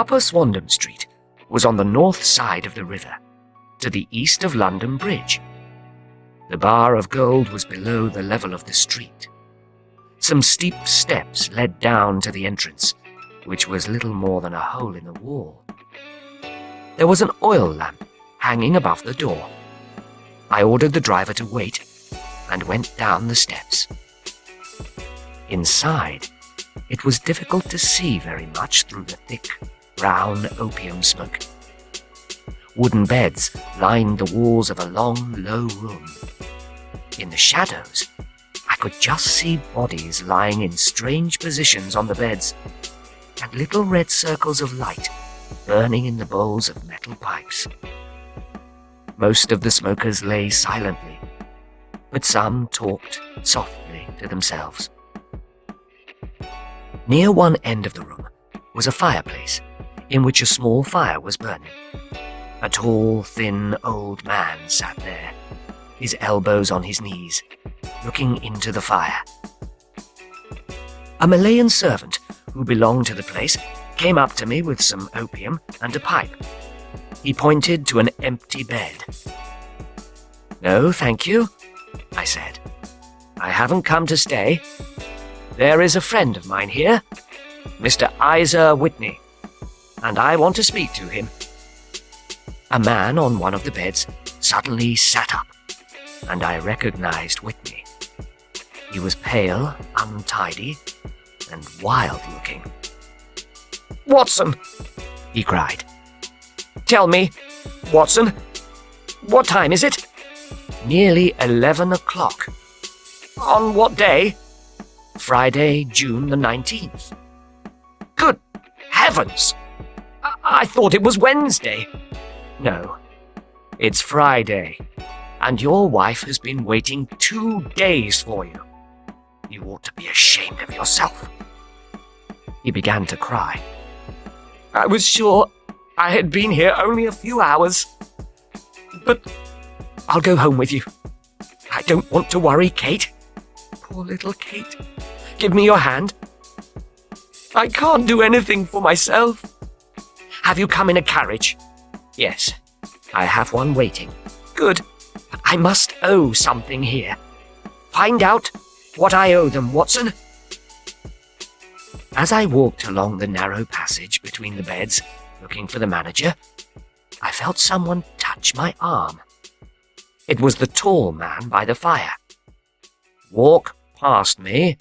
Upper Swandam Street was on the north side of the river, to the east of London Bridge. The bar of gold was below the level of the street. Some steep steps led down to the entrance, which was little more than a hole in the wall. There was an oil lamp hanging above the door. I ordered the driver to wait and went down the steps. Inside, it was difficult to see very much through the thick, brown opium smoke. Wooden beds lined the walls of a long, low room. In the shadows, I could just see bodies lying in strange positions on the beds, and little red circles of light burning in the bowls of metal pipes. Most of the smokers lay silently, but some talked softly to themselves. Near one end of the room was a fireplace, in which a small fire was burning. A tall, thin old man sat there, his elbows on his knees, looking into the fire. A Malayan servant who belonged to the place came up to me with some opium and a pipe. He pointed to an empty bed. "No, thank you," I said. "I haven't come to stay. There is a friend of mine here, Mr. Isa Whitney, and I want to speak to him." A man on one of the beds suddenly sat up, and I recognized Whitney. He was pale, untidy, and wild-looking. "Watson!" he cried. "Tell me, Watson, what time is it?" "Nearly 11 o'clock. "On what day?" "Friday, June the 19th. "Good heavens! I thought it was Wednesday." "No, it's Friday, and your wife has been waiting 2 days for you. You ought to be ashamed of yourself." He began to cry. "I was sure I had been here only a few hours. But I'll go home with you. I don't want to worry Kate. Poor little Kate. Give me your hand. I can't do anything for myself." "Have you come in a carriage?" "Yes, I have one waiting." "Good. I must owe something here. Find out what I owe them, Watson." As I walked along the narrow passage between the beds, looking for the manager, I felt someone touch my arm. It was the tall man by the fire. "Walk past me,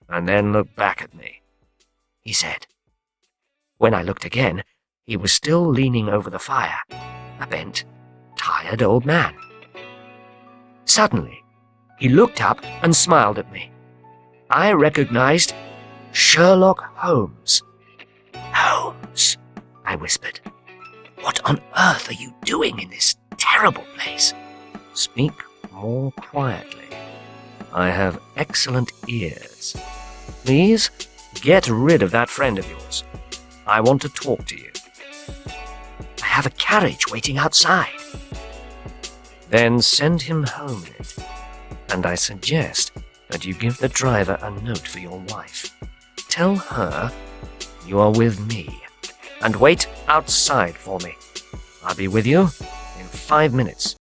and then look back at me," he said. When I looked again, he was still leaning over the fire, a bent, tired old man. Suddenly, he looked up and smiled at me. I recognized Sherlock Holmes. "Holmes," I whispered. "What on earth are you doing in this terrible place?" "Speak more quietly. I have excellent ears. Please, get rid of that friend of yours. I want to talk to you." "I have a carriage waiting outside." "Then send him home in it, and I suggest that you give the driver a note for your wife. Tell her you are with me, and wait outside for me. I'll be with you in 5 minutes."